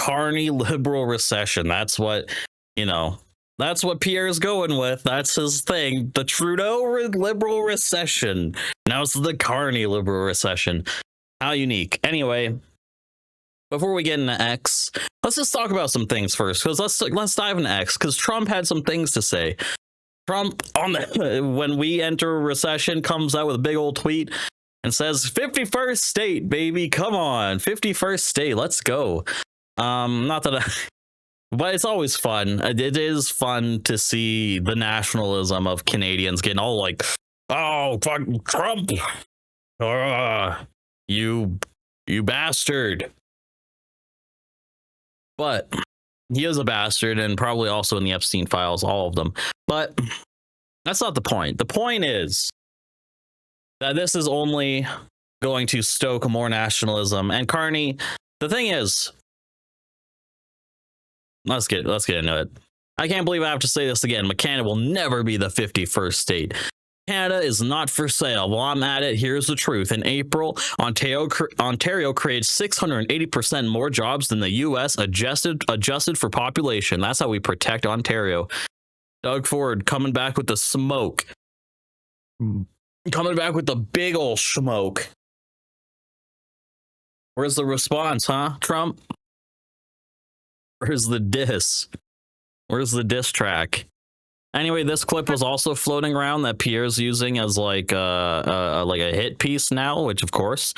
Carney liberal recession. That's what, that's what Pierre is going with. That's his thing. The Trudeau liberal recession. Now it's the Carney liberal recession. How unique. Anyway, before we get into X, let's just talk about some things first. Because let's dive into X. Because Trump had some things to say. Trump, when we enter a recession, comes out with a big old tweet and says, 51st state, baby. Come on. 51st state. Let's go. Not that but it's always fun. It is fun to see the nationalism of Canadians getting all like, oh, fuck Trump. You bastard. But he is a bastard, and probably also in the Epstein files, all of them. But that's not the point. The point is that this is only going to stoke more nationalism. And Carney, the thing is, let's get into it. I can't believe I have to say this again, but Canada will never be the 51st state. Canada is not for sale. While I'm at it, here's the truth. In April, Ontario created 680% more jobs than the U.S. adjusted for population. That's how we protect Ontario. Doug Ford coming back with the smoke. Coming back with the big ol' smoke. Where's the response, huh, Trump? Where's the diss? Where's the diss track? Anyway, this clip was also floating around that Pierre's using as like a hit piece now, which of course,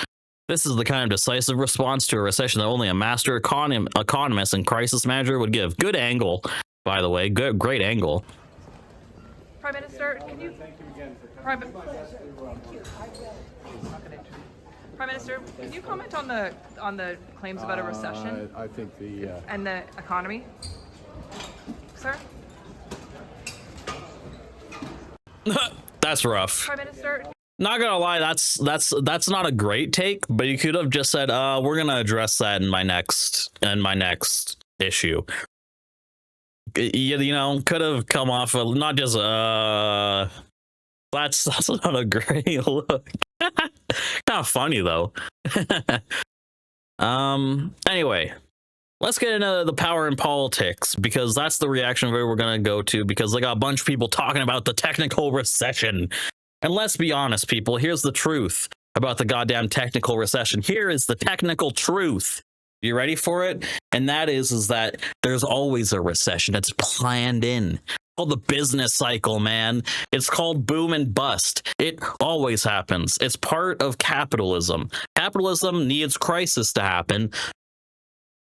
this is the kind of decisive response to a recession that only a master economist and crisis manager would give. Good angle, by the way. Great angle. Prime Minister, can you? Prime Minister, can you comment on the claims about a recession? I think and the economy, sir. That's rough. Prime Minister. Not gonna lie, that's not a great take, but you could have just said, we're gonna address that in my next issue. Could have come off of not just that's not a great look. Kind of funny though. Anyway, let's get into the power in politics, because that's the reaction video we're gonna go to, because they got a bunch of people talking about the technical recession. And let's be honest, people, here's the truth about the goddamn technical recession. Here is the technical truth. You ready for it? And that is that there's always a recession. It's planned in. It's called the business cycle, man. It's called boom and bust. It always happens. It's part of capitalism. Capitalism needs crisis to happen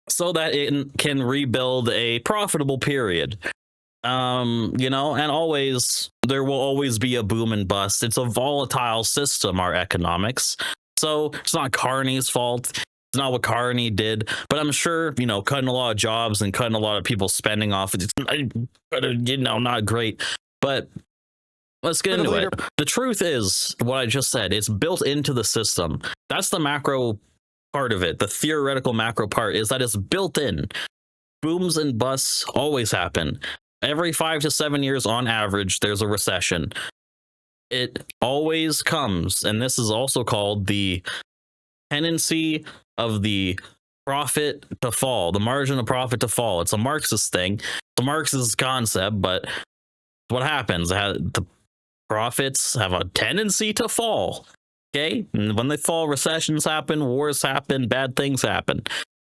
so that it can rebuild a profitable period. And always, there will always be a boom and bust. It's a volatile system, our economics. So it's not Carney's fault. It's not what Carney did, but I'm sure, cutting a lot of jobs and cutting a lot of people's spending off, it's, not great. But let's get into it. The truth is, what I just said, it's built into the system. That's the macro part of it. The theoretical macro part is that it's built in. Booms and busts always happen. Every 5 to 7 years on average, there's a recession. It always comes, and this is also called the tendency of the profit to fall, the margin of profit to fall. It's a Marxist thing. It's a Marxist concept, but what happens? The profits have a tendency to fall. Okay? And when they fall, recessions happen, wars happen, bad things happen.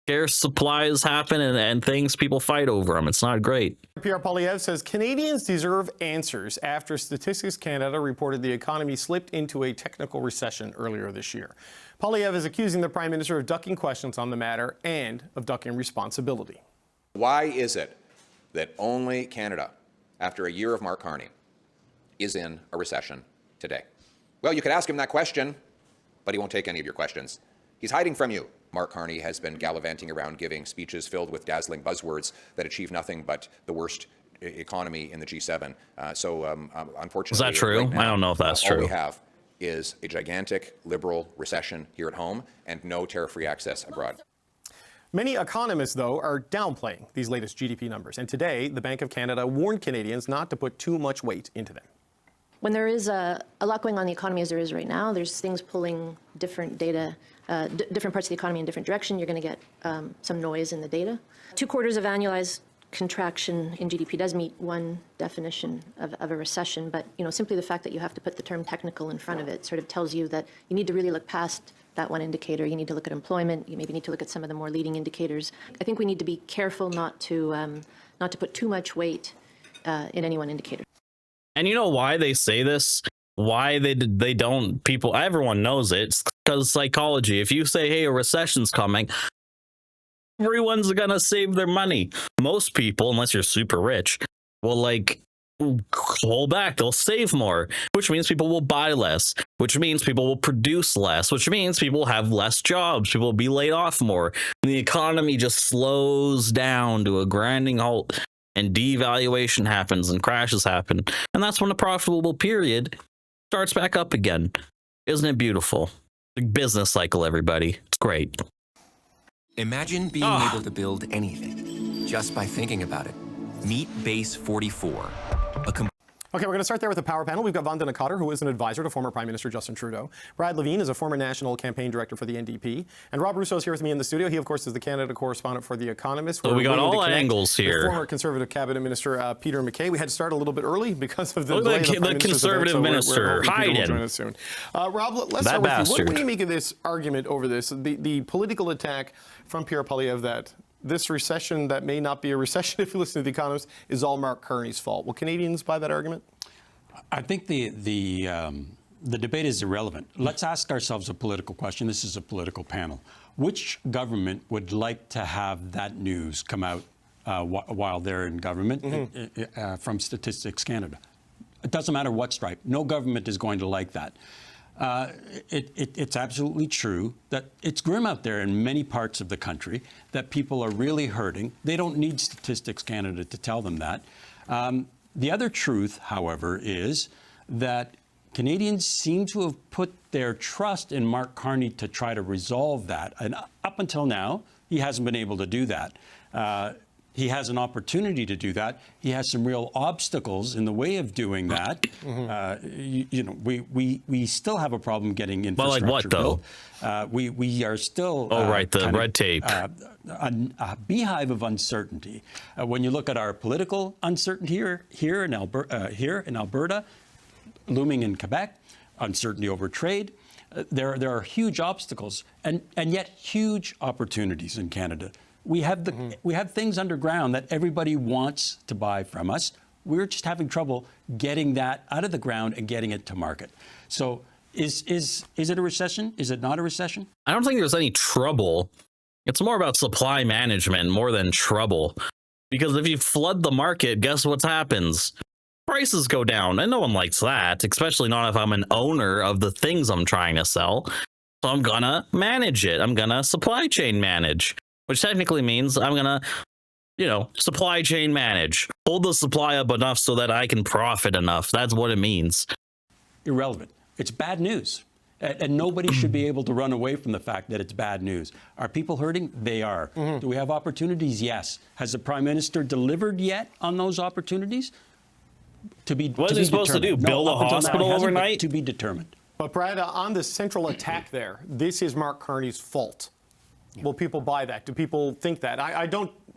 Scarce supplies happen, and things, people fight over them. It's not great. Pierre Poilievre says Canadians deserve answers after Statistics Canada reported the economy slipped into a technical recession earlier this year. Poilievre is accusing the Prime Minister of ducking questions on the matter and of ducking responsibility. Why is it that only Canada, after a year of Mark Carney, is in a recession today? Well, you could ask him that question, but he won't take any of your questions. He's hiding from you. Mark Carney has been gallivanting around giving speeches filled with dazzling buzzwords that achieve nothing but the worst economy in the G7. Unfortunately, is that true? Right now, I don't know if that's true. All we have is a gigantic liberal recession here at home and no tariff-free access abroad. Many economists, though, are downplaying these latest GDP numbers. And today, the Bank of Canada warned Canadians not to put too much weight into them. When there is a lot going on in the economy as there is right now, there's things pulling different data, different parts of the economy in different direction. You're going to get some noise in the data. 2 quarters of annualized contraction in GDP does meet one definition of a recession, but simply the fact that you have to put the term technical in front of it sort of tells you that you need to really look past that one indicator. You need to look at employment. You maybe need to look at some of the more leading indicators. I think we need to be careful not to put too much weight in any one indicator. And you know why they say this? Why they don't? People, everyone knows it. It's because psychology. If you say, hey, a recession's coming, everyone's gonna save their money. Most people, unless you're super rich, will hold back. They'll save more, which means people will buy less, which means people will produce less, which means people will have less jobs. People will be laid off more. And the economy just slows down to a grinding halt, and devaluation happens and crashes happen. And that's when the profitable period starts back up again. Isn't it beautiful? The business cycle, everybody. It's great. Imagine being able to build anything just by thinking about it. Meet Base 44. Okay, we're going to start there with the power panel. We've got Vandana Cotter, who is an advisor to former Prime Minister Justin Trudeau. Brad Levine is a former national campaign director for the NDP. And Rob Rousseau is here with me in the studio. He, of course, is the Canada correspondent for The Economist. So we got all angles here. Former Conservative Cabinet Minister Peter MacKay. We had to start a little bit early because of the delay. The Conservative minister. Hide him. Soon. Rob, let's start with you. What do you make of this argument over this? The political attack from Pierre Poilievre that this recession that may not be a recession, if you listen to The Economist, is all Mark Carney's fault. Will Canadians buy that argument? I think the debate is irrelevant. Let's ask ourselves a political question. This is a political panel. Which government would like to have that news come out while they're in government from Statistics Canada? It doesn't matter what stripe. No government is going to like that. It's absolutely true that it's grim out there in many parts of the country, that people are really hurting. They don't need Statistics Canada to tell them that. The other truth, however, is that Canadians seem to have put their trust in Mark Carney to try to resolve that. And up until now, he hasn't been able to do that. He has an opportunity to do that. He has some real obstacles in the way of doing that. We still have a problem getting infrastructure built. We are still the red tape. A beehive of uncertainty. When you look at our political uncertainty here in Alberta, looming in Quebec, uncertainty over trade, there are huge obstacles and yet huge opportunities in Canada. We have things underground that everybody wants to buy from us. We're just having trouble getting that out of the ground and getting it to market. So is it a recession? Is it not a recession? I don't think there's any trouble. It's more about supply management more than trouble. Because if you flood the market, guess what happens? Prices go down, and no one likes that, especially not if I'm an owner of the things I'm trying to sell. So I'm gonna manage it. I'm gonna supply chain manage, which technically means I'm gonna, supply chain manage. Hold the supply up enough so that I can profit enough. That's what it means. Irrelevant. It's bad news. And nobody should be able to run away from the fact that it's bad news. Are people hurting? They are. Do we have opportunities? Yes. Has the Prime Minister delivered yet on those opportunities? What is he supposed to do? Build a hospital overnight? To be determined. But Brad, on the central attack there, this is Mark Carney's fault. Will people buy that? Do people think that?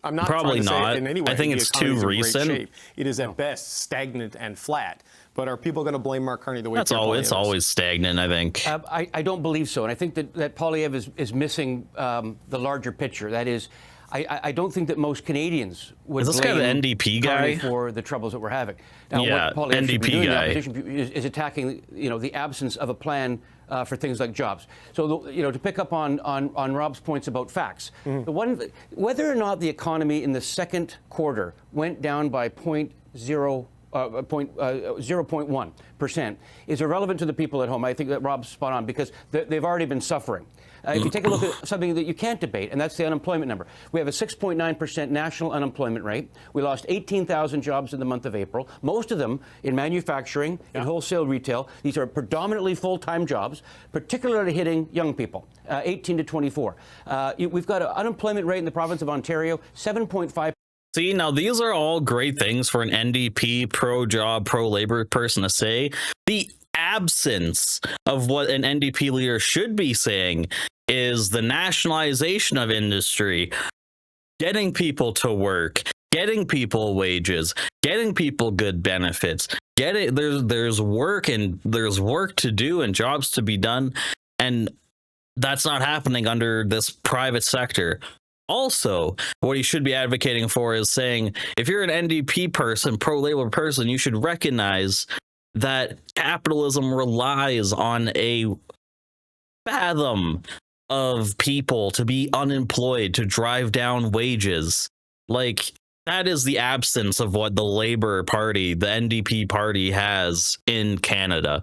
I'm not Probably trying to not. say it in any way. I think it's too recent. It is at best stagnant and flat. But are people going to blame Mark Carney the way it's always stagnant, I think. I don't believe so. And I think that Poilievre is missing the larger picture. That is, I don't think that most Canadians would blame the NDP guy for the troubles that we're having. Now, yeah, what Poilievre should be doing guy. in opposition is attacking, the absence of a plan for things like jobs. So, to pick up on Rob's points about facts, whether or not the economy in the second quarter went down by 0.1% is irrelevant to the people at home. I think that Rob's spot on because they've already been suffering. If you take a look at something that you can't debate, and that's the unemployment number. We have a 6.9% national unemployment rate. We lost 18,000 jobs in the month of April, most of them in manufacturing and wholesale retail. These are predominantly full-time jobs, particularly hitting young people, 18 to 24. We've got an unemployment rate in the province of Ontario, 7.5%. See, now these are all great things for an NDP, pro-job, pro-labor person to say. The absence of what an NDP leader should be saying is the nationalization of industry, getting people to work, getting people wages, getting people good benefits, there's work and there's work to do and jobs to be done, and that's not happening under this private sector. Also, what he should be advocating for is saying, if you're an NDP person, pro-labor person, you should recognize that capitalism relies on a fathom of people to be unemployed, to drive down wages. Like, that is the absence of what the Labour Party, the NDP party, has in Canada.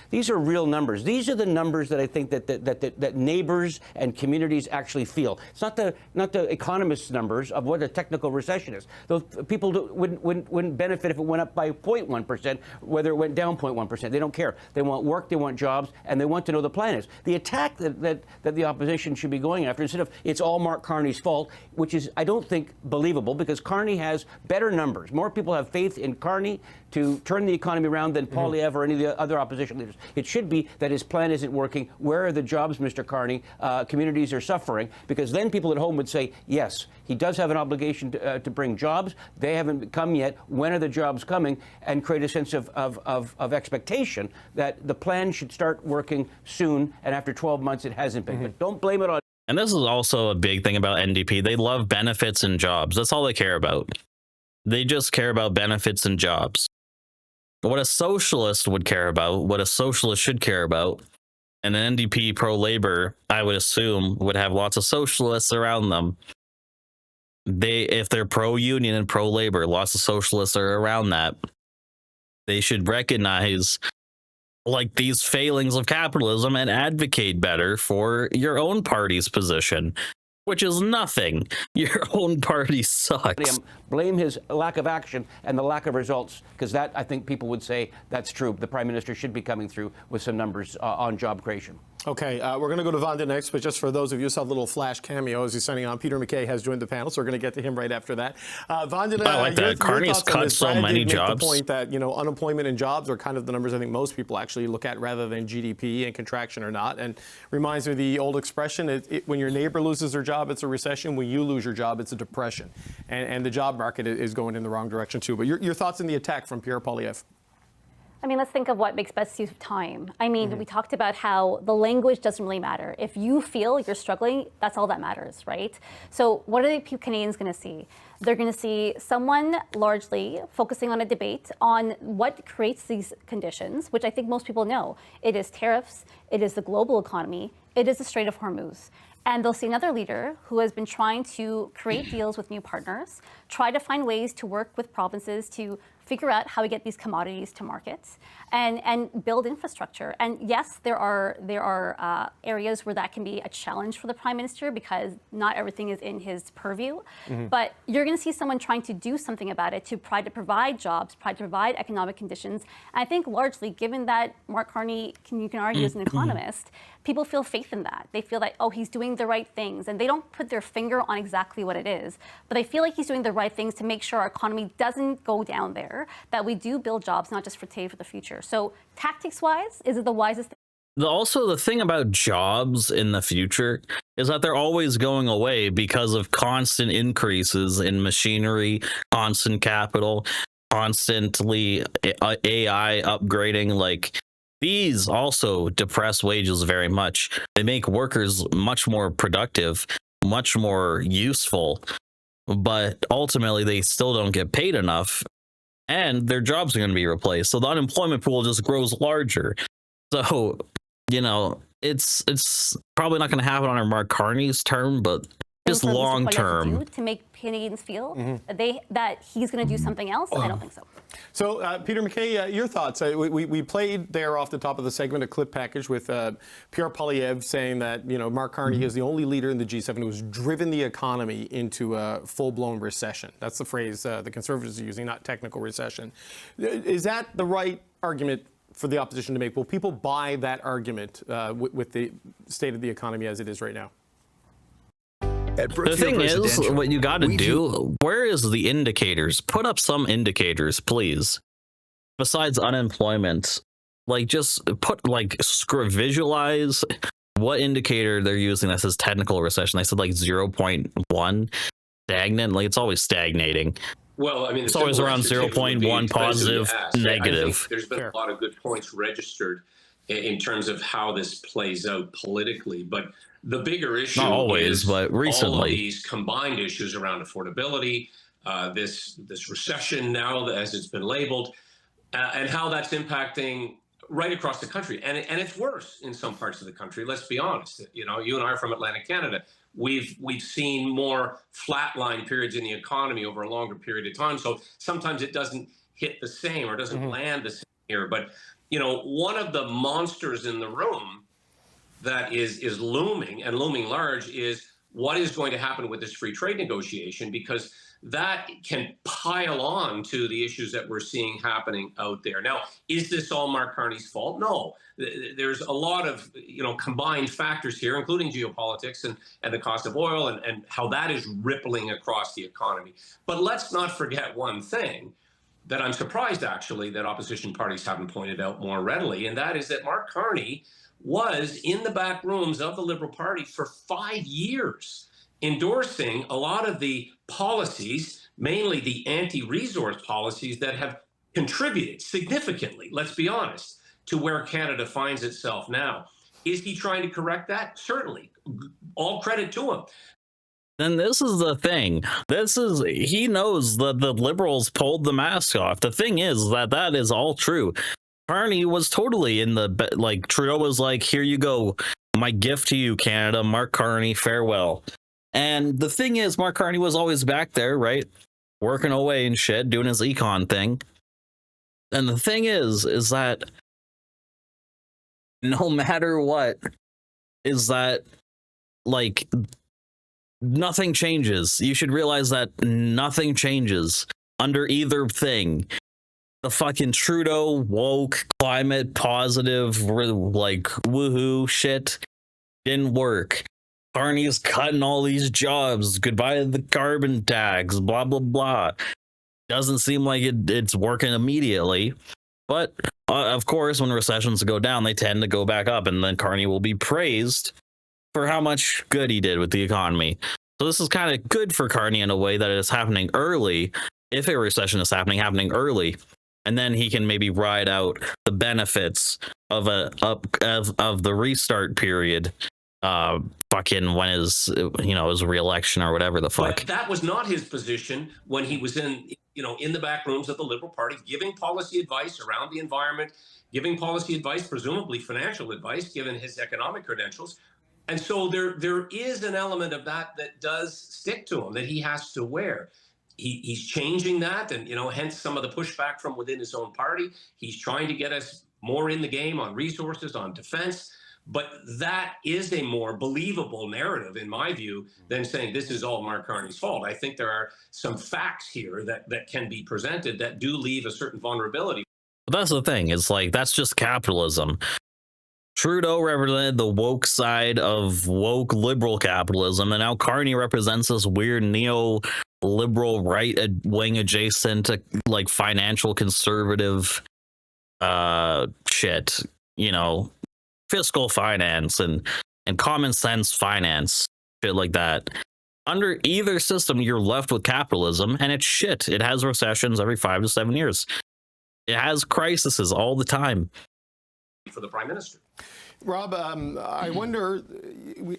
These are real numbers. These are the numbers that I think that neighbors and communities actually feel. It's not the economists' numbers of what a technical recession is. Those people wouldn't benefit if it went up by 0.1%, whether it went down 0.1%. They don't care. They want work, they want jobs, and they want to know the plan is. The attack that the opposition should be going after, instead of it's all Mark Carney's fault, which is, I don't think, believable, because Carney has better numbers. More people have faith in Carney to turn the economy around than Poilievre or any of the other opposition leaders. It should be that his plan isn't working. Where are the jobs, Mr. Carney? Communities are suffering, because then people at home would say, yes, he does have an obligation to bring jobs. They haven't come yet. When are the jobs coming? And create a sense of expectation that the plan should start working soon, and after 12 months it hasn't been. But don't blame it on... And this is also a big thing about NDP. They love benefits and jobs. That's all they care about. They just care about benefits and jobs. What a socialist would care about, what a socialist should care about, and an NDP pro-labor, I would assume, would have lots of socialists around them. If they're pro-union and pro-labor, lots of socialists are around that. They should recognize like these failings of capitalism and advocate better for your own party's position, which is nothing. Your own party sucks. Blame his lack of action and the lack of results, because that, I think people would say that's true. The Prime Minister should be coming through with some numbers on job creation. Okay, we're going to go to Vanda next, but just for those of you who saw a little flash cameo as he's signing on, Peter MacKay has joined the panel, so we're going to get to him right after that. Vanda, I like that. Carney's cut so many jobs. The point that, you know, unemployment and jobs are kind of the numbers I think most people actually look at rather than GDP and contraction or not. And reminds me of the old expression, when your neighbor loses their job, it's a recession. When you lose your job, it's a depression. And the job market is going in the wrong direction too. But your thoughts on the attack from Pierre Poilievre? I mean, let's think of what makes best use of time. I mean, we talked about how the language doesn't really matter. If you feel you're struggling, that's all that matters, right? So what are the Canadians going to see? They're going to see someone largely focusing on a debate on what creates these conditions, which I think most people know. It is tariffs, it is the global economy, it is the Strait of Hormuz. And they'll see another leader who has been trying to create deals with new partners, try to find ways to work with provinces to figure out how we get these commodities to markets and build infrastructure. And yes, there are areas where that can be a challenge for the Prime Minister because not everything is in his purview. But you're going to see someone trying to do something about it to try to provide jobs, try to provide economic conditions. And I think largely, given that Mark Carney, you can argue, is an economist, people feel faith in that. They feel like, oh, he's doing the right things. And they don't put their finger on exactly what it is, but they feel like he's doing the right things to make sure our economy doesn't go down there, that we do build jobs, not just for today, for the future. So tactics-wise, is it the wisest thing? Also, the thing about jobs in the future is that they're always going away because of constant increases in machinery, constant capital, constantly AI upgrading. Like, these also depress wages very much. They make workers much more productive, much more useful, but ultimately they still don't get paid enough, and their jobs are going to be replaced. So the unemployment pool just grows larger. So, you know, it's probably not going to happen under Mark Carney's term, but just long term. To make Canadians feel that he's going to do something else, I don't think so. So, Peter MacKay, your thoughts. We played there off the top of the segment a clip package with Pierre Poilievre saying that, you know, Mark Carney is the only leader in the G7 who has driven the economy into a full-blown recession. That's the phrase the Conservatives are using, not technical recession. Is that the right argument for the opposition to make? Will people buy that argument with the state of the economy as it is right now? At The Brookfield thing is, Residential, what you got to we do, where is the indicators? Put up some indicators, please. Besides unemployment, like just put like visualize what indicator they're using that says technical recession. They said like 0.1 stagnant, like it's always stagnating. Well, I mean, It's always around 0.1 positive, negative. I think there's been a lot of good points registered in terms of how this plays out politically, but the bigger issue Not always, is but recently. all of these combined issues around affordability, this recession now as it's been labeled, and how that's impacting right across the country. And it's worse in some parts of the country. Let's be honest. You know, you and I are from Atlantic Canada. We've seen more flatline periods in the economy over a longer period of time. So sometimes it doesn't hit the same or doesn't land the same here. But, you know, one of the monsters in the room that is looming and looming large is what is going to happen with this free trade negotiation, because that can pile on to the issues that we're seeing happening out there. Now, is this all Mark Carney's fault? No. There's a lot of, you know, combined factors here, including geopolitics and the cost of oil and how that is rippling across the economy. But let's not forget one thing that I'm surprised, actually, that opposition parties haven't pointed out more readily, and that is that Mark Carney was in the back rooms of the Liberal Party for 5 years, endorsing a lot of the policies, mainly the anti-resource policies that have contributed significantly, let's be honest, to where Canada finds itself now. Is he trying to correct that? Certainly. All credit to him. And this is the thing. He knows that the Liberals pulled the mask off. The thing is that is all true. Carney was totally in the, like, Trudeau was like, here you go, my gift to you, Canada, Mark Carney, farewell. And the thing is, Mark Carney was always back there, right? Working away and shit, doing his econ thing. And the thing is that no matter what, is that, like, nothing changes. You should realize that nothing changes under either thing. The fucking Trudeau woke climate positive like woohoo shit didn't work. Carney's cutting all these jobs. Goodbye to the carbon tax. Blah blah blah. Doesn't seem like it's working immediately. But of course, when recessions go down, they tend to go back up, and then Carney will be praised for how much good he did with the economy. So this is kind of good for Carney in a way that it's happening early. If a recession is happening early. And then he can maybe ride out the benefits of the restart period. Fucking when his re-election or whatever the fuck. But that was not his position when he was in the back rooms of the Liberal Party, giving policy advice around the environment, giving policy advice, presumably financial advice, given his economic credentials. And so there is an element of that does stick to him, that he has to wear. He's changing that, and hence some of the pushback from within his own party. He's trying to get us more in the game on resources, on defense. But that is a more believable narrative, in my view, than saying this is all Mark Carney's fault. I think there are some facts here that can be presented that do leave a certain vulnerability. But that's the thing. It's like, that's just capitalism. Trudeau represented the woke side of woke liberal capitalism, and now Carney represents this weird neo-liberal right-wing adjacent to, like, financial conservative shit, fiscal finance and common sense finance, shit like that. Under either system, you're left with capitalism, and it's shit. It has recessions every 5 to 7 years. It has crises all the time. For the Prime Minister. Rob, I wonder,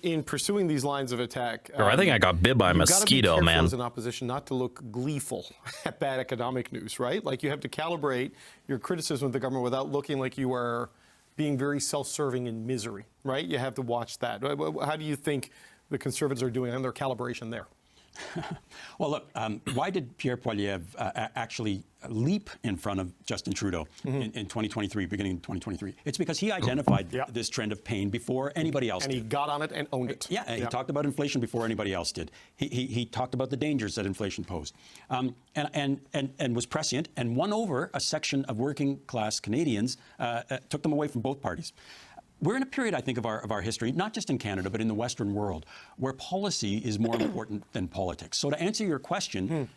in pursuing these lines of attack... I think I got bit by a mosquito, man. As an opposition, not to look gleeful at bad economic news, right? Like, you have to calibrate your criticism of the government without looking like you are being very self-serving in misery, right? You have to watch that. How do you think the Conservatives are doing on their calibration there? Well, look, why did Pierre Poilievre actually leap in front of Justin Trudeau in 2023, beginning in 2023? It's because he identified this trend of pain before anybody else did. And he got on it and owned it. Yeah, and he talked about inflation before anybody else did. He talked about the dangers that inflation posed, and was prescient and won over a section of working class Canadians, took them away from both parties. we're in a period, I think, of our history, not just in Canada, but in the Western world, where policy is more important than politics. So to answer your question,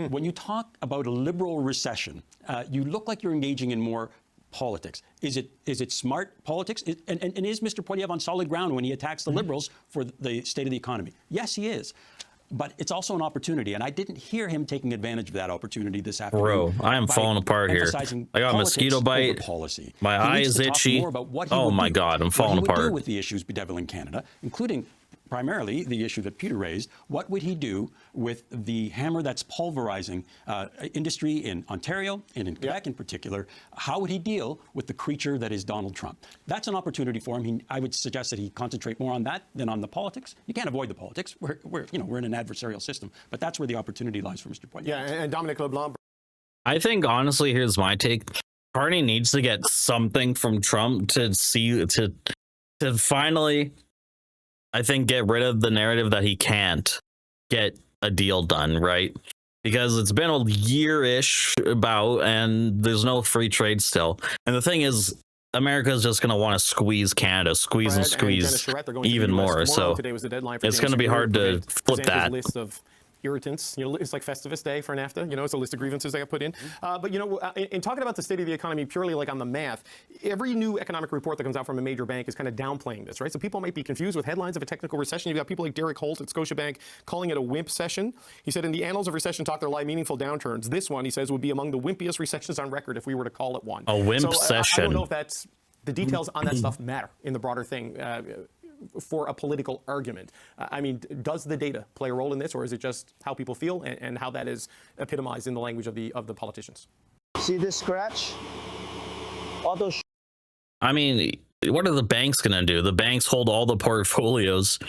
when you talk about a liberal recession, you look like you're engaging in more politics. Is it smart politics? And is Mr. Poilievre on solid ground when he attacks the Liberals for the state of the economy? Yes, he is. But it's also an opportunity, and I didn't hear him taking advantage of that opportunity this afternoon. Bro, I am falling apart here. I got a mosquito bite. Policy. My eye is itchy. Oh my God, I'm falling apart. What he would do with the issues bedeviling Canada, including primarily the issue that Peter raised, what would he do with the hammer that's pulverizing industry in Ontario and in Quebec in particular? How would he deal with the creature that is Donald Trump? That's an opportunity for him. I would suggest that he concentrate more on that than on the politics. You can't avoid the politics. We're in an adversarial system, but that's where the opportunity lies for Mr. Poilievre. Yeah, and Dominic LeBlanc. I think honestly, here's my take. Carney needs to get something from Trump to finally, I think, get rid of the narrative that he can't get a deal done, right? Because it's been a year-ish and there's no free trade still. And the thing is, America is just going to want to squeeze Canada, squeeze even more. So it's going to be hard to flip that. List of irritants, it's like Festivus Day for NAFTA, it's a list of grievances that got put in. But in talking about the state of the economy purely like on the math, every new economic report that comes out from a major bank is kind of downplaying this, right? So people might be confused with headlines of a technical recession. You've got people like Derek Holt at Scotiabank calling it a wimp session. He said, in the annals of recession talk, there lie meaningful downturns. This one, he says, would be among the wimpiest recessions on record if we were to call it one. A wimp session. I don't know if that's the details on that stuff matter in the broader thing. For a political argument. I mean, does the data play a role in this, or is it just how people feel and how that is epitomized in the language of the politicians? See this scratch? All those. I mean, what are the banks going to do? The banks hold all the portfolios,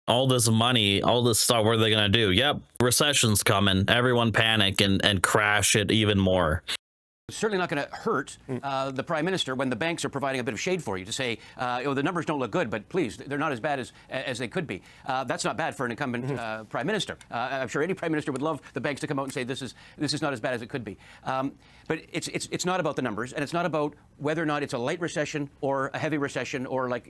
all this money, all this stuff. What are they going to do? Yep, recession's coming. Everyone panic and crash it even more. It's certainly not going to hurt the Prime Minister when the banks are providing a bit of shade for you to say, the numbers don't look good, but please, they're not as bad as they could be. That's not bad for an incumbent Prime Minister. I'm sure any Prime Minister would love the banks to come out and say this is not as bad as it could be. But it's not about the numbers, and it's not about whether or not it's a light recession or a heavy recession or like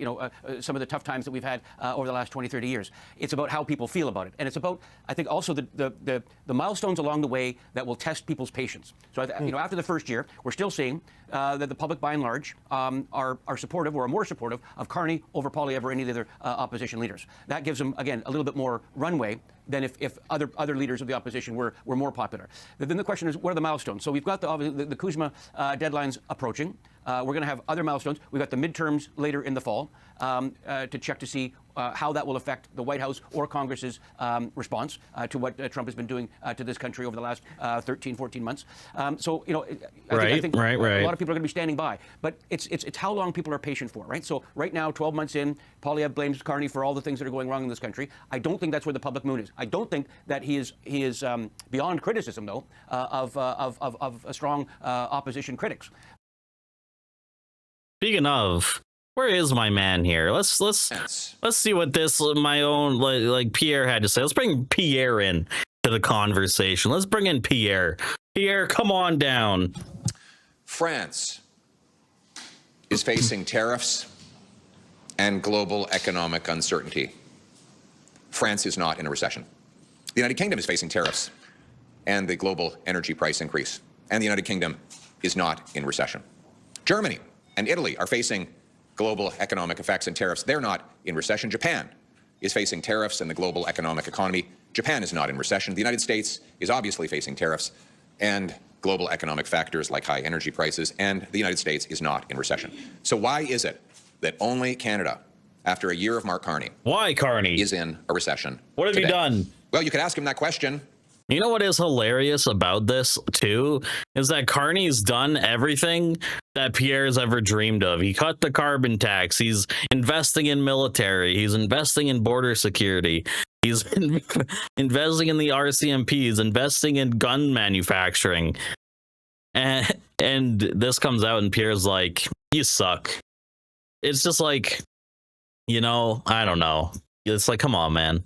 some of the tough times that we've had over the last 20, 30 years. It's about how people feel about it, and it's about, I think, also the milestones along the way that will test people's patience. So after the first year, we're still seeing that the public, by and large, are supportive or are more supportive of Carney over Poilievre or any of the other opposition leaders. That gives them, again, a little bit more runway than if other leaders of the opposition were more popular. Then the question is, what are the milestones? So we've got the Kuzma deadlines approaching. We're going to have other milestones. We've got the midterms later in the fall to check to see how that will affect the White House or Congress's response to what Trump has been doing to this country over the last 13, 14 months. I think a lot of people are going to be standing by. But it's how long people are patient for, right? So right now, 12 months in, Poilievre blames Carney for all the things that are going wrong in this country. I don't think that's where the public mood is. I don't think that he is beyond criticism, though, of strong opposition critics. Speaking of, where is my man here? Let's see what this my own like Pierre had to say. Let's bring Pierre in to the conversation. Let's bring in Pierre. Pierre, come on down. France is facing tariffs and global economic uncertainty. France is not in a recession. The United Kingdom is facing tariffs and the global energy price increase, and the United Kingdom is not in recession. Germany and Italy are facing global economic effects and tariffs. They're not in recession. Japan is facing tariffs and the global economic economy. Japan is not in recession. The United States is obviously facing tariffs and global economic factors like high energy prices, and the United States is not in recession. So why is it that only Canada, after a year of Mark Carney, is in a recession? What have you done? Well, you could ask him that question. You know what is hilarious about this, too, is that Carney's done everything that Pierre's ever dreamed of. He cut the carbon tax. He's investing in military. He's investing in border security. He's investing in the RCMP. He's investing in gun manufacturing. And this comes out and Pierre's like, you suck. It's just like, I don't know. It's like, come on, man.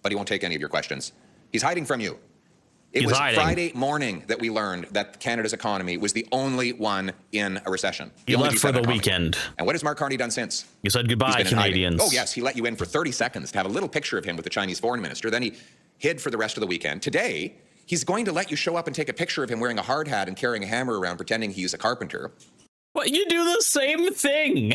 But he won't take any of your questions. He's hiding from you. It He's was hiding. Friday morning that we learned that Canada's economy was the only one in a recession. He left for the weekend. And what has Mark Carney done since? He said goodbye, Canadians. Oh, yes, he let you in for 30 seconds to have a little picture of him with the Chinese foreign minister. Then he hid for the rest of the weekend. Today, he's going to let you show up and take a picture of him wearing a hard hat and carrying a hammer around pretending he's a carpenter. Well, you do the same thing.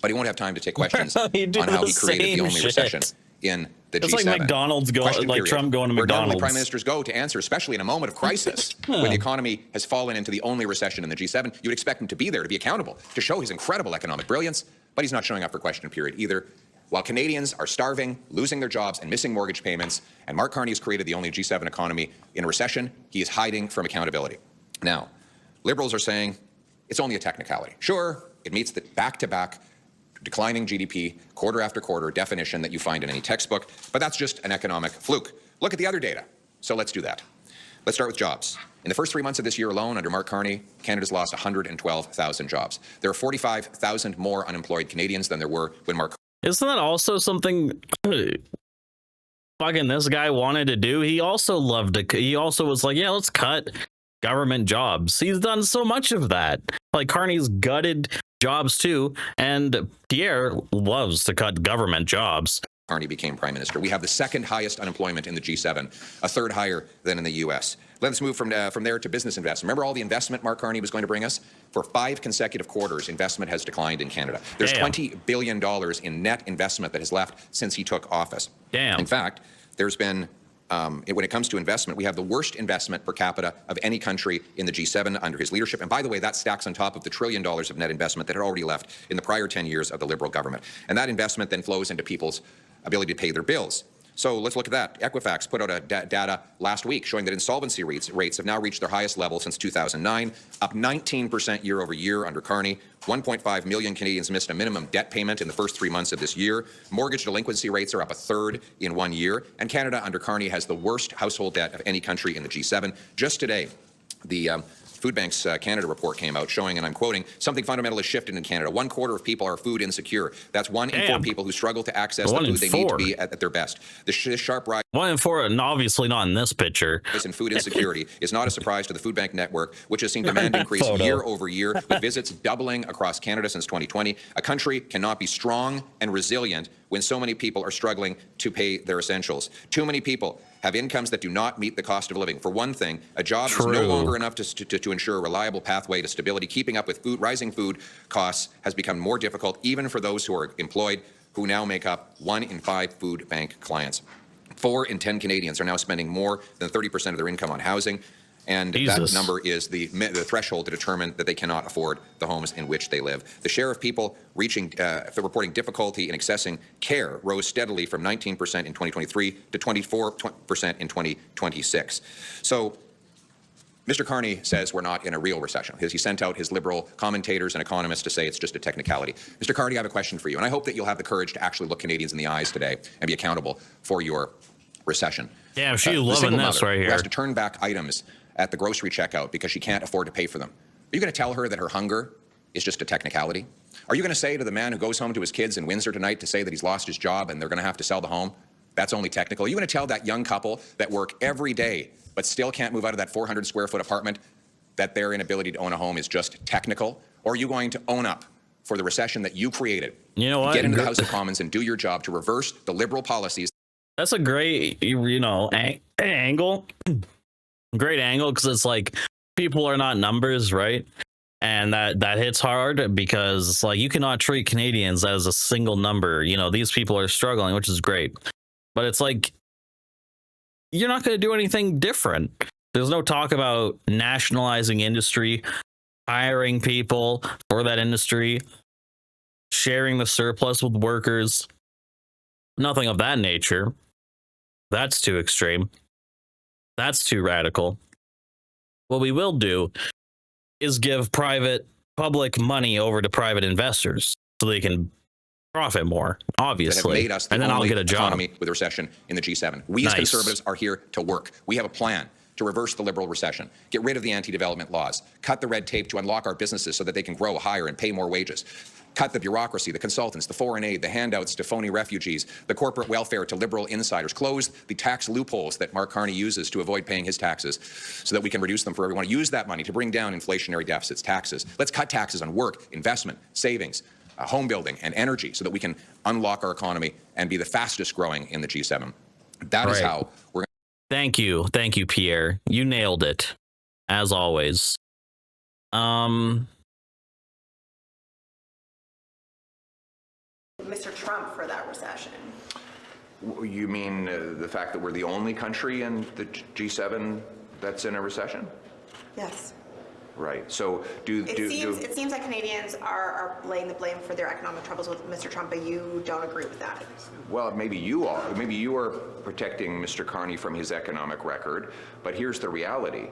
But he won't have time to take questions on You do how he the created the same only shit. recession in the It's G7. like McDonald's Question period. Trump going to Where McDonald's. normally prime ministers go to answer, especially in a moment of crisis, when the economy has fallen into the only recession in the G7. You'd expect him to be there, to be accountable, to show his incredible economic brilliance, but he's not showing up for question period either. While Canadians are starving, losing their jobs, and missing mortgage payments, and Mark Carney has created the only G7 economy in a recession, he is hiding from accountability. Now, Liberals are saying it's only a technicality. Sure, it meets the back-to-back declining GDP quarter after quarter definition that you find in any textbook, but that's just an economic fluke. Look at the other data. So let's do that. Let's start with jobs. In the first 3 months of this year alone, under Mark Carney, Canada's lost 112,000 jobs. There are 45,000 more unemployed Canadians than there were when Mark. Isn't that also something fucking this guy wanted to do? He also he also was like, yeah, let's cut government jobs. He's done so much of that. Like Carney's gutted jobs too, and Pierre loves to cut government jobs. Carney became prime minister. We have the second highest unemployment in the G7, a third higher than in the U.S. Let's move from there to business investment. Remember all the investment Mark Carney was going to bring us? For 5 consecutive quarters, investment has declined in Canada. There's $20 billion in net investment that has left since he took office. Damn. In fact, there's been, when it comes to investment, we have the worst investment per capita of any country in the G7 under his leadership. And by the way, that stacks on top of the $1 trillion of net investment that had already left in the prior 10 years of the Liberal government. And that investment then flows into people's ability to pay their bills. So let's look at that. Equifax put out a data last week showing that insolvency rates have now reached their highest level since 2009, up 19% year over year under Carney. 1.5 million Canadians missed a minimum debt payment in the first 3 months of this year. Mortgage delinquency rates are up a third in 1 year. And Canada under Carney has the worst household debt of any country in the G7. Just today, the Food Bank's Canada report came out showing, and I'm quoting, something fundamental has shifted in Canada. 1/4 of people are food insecure. That's 1 in 4 people who struggle to access the food they need to be at their best. This sharp rise 1 in 4, and obviously not in this picture. in food insecurity is not a surprise to the Food Bank network, which has seen demand increase year over year, with visits doubling across Canada since 2020. A country cannot be strong and resilient when so many people are struggling to pay their essentials. Too many people have incomes that do not meet the cost of living. For one thing, a job is no longer enough to ensure a reliable pathway to stability. Keeping up with rising food costs has become more difficult, even for those who are employed, who now make up 1 in 5 food bank clients. 4 in 10 Canadians are now spending more than 30% of their income on housing. And that number is the threshold to determine that they cannot afford the homes in which they live. The share of people reporting difficulty in accessing care rose steadily from 19% in 2023 to 24% in 2026. So Mr. Carney says we're not in a real recession. He sent out his Liberal commentators and economists to say it's just a technicality. Mr. Carney, I have a question for you, and I hope that you'll have the courage to actually look Canadians in the eyes today and be accountable for your recession. Damn, she's loving this right here. Who has to turn back items at the grocery checkout because she can't afford to pay for them. Are you going to tell her that her hunger is just a technicality? Are you going to say to the man who goes home to his kids in Windsor tonight to say that he's lost his job and they're going to have to sell the home? That's only technical. Are you going to tell that young couple that work every day but still can't move out of that 400 square foot apartment that their inability to own a home is just technical? Or are you going to own up for the recession that you created? You know what? Get into the House of Commons and do your job to reverse the Liberal policies. That's a great, angle. Great angle, because it's like people are not numbers, right? And that hits hard because like you cannot treat Canadians as a single number. These people are struggling, which is great. But it's like you're not going to do anything different. There's no talk about nationalizing industry, hiring people for that industry, sharing the surplus with workers. Nothing of that nature. That's too extreme. That's too radical. What we will do is give public money over to private investors so they can profit more, obviously. That have made us the and then I'll only get a job. economy with a recession in the G7. We as Conservatives are here to work. We have a plan to reverse the Liberal recession, get rid of the anti-development laws, cut the red tape to unlock our businesses so that they can grow higher and pay more wages. Cut the bureaucracy, the consultants, the foreign aid, the handouts to phony refugees, the corporate welfare to liberal insiders. Close the tax loopholes that Mark Carney uses to avoid paying his taxes so that we can reduce them for everyone. Use that money to bring down inflationary deficits, taxes. Let's cut taxes on work, investment, savings, home building, and energy so that we can unlock our economy and be the fastest growing in the G7. That is how we're Thank you, Pierre. You nailed it, as always. Mr. Trump for that recession. You mean the fact that we're the only country in the G7 that's in a recession? Yes. Right. So it seems like Canadians are laying the blame for their economic troubles with Mr. Trump, but you don't agree with that. Well, maybe you are. Maybe you are protecting Mr. Carney from his economic record. But here's the reality.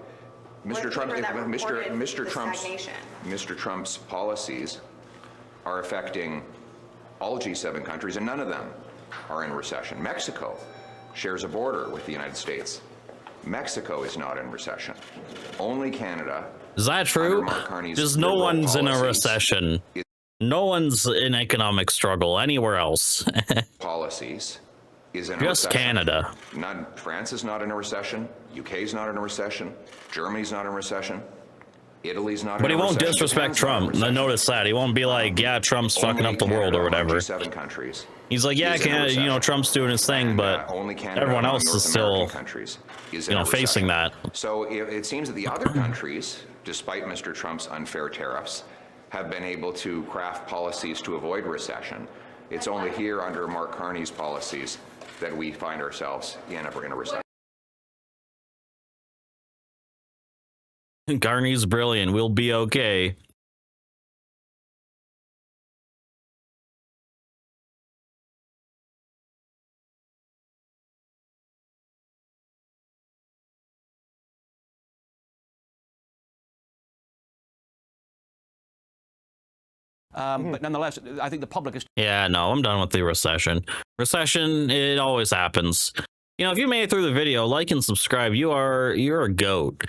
Mr. Trump's policies are affecting all G7 countries, and none of them are in recession. Mexico shares a border with the United States. Mexico is not in recession. Only Canada. Is that true? Just no one's in a recession. No one's in economic struggle anywhere else. Policies is in a just recession. Canada. France is not in a recession. UK is not in a recession. Germany's not in a recession. Italy's not. But in he a won't recession. disrespect Trump. Notice that he won't be like, "Yeah, Trump's fucking up the world" or whatever. Countries He's like, "Yeah, Trump's doing his thing," but everyone else is still, facing that. So it seems that the other countries, despite Mr. Trump's unfair tariffs, have been able to craft policies to avoid recession. It's only here under Mark Carney's policies that we find ourselves in a recession. Carney's brilliant. We'll be okay. But nonetheless, I think the public is. Yeah, no, I'm done with the recession. Recession, it always happens. If you made it through the video, like and subscribe. You're a goat.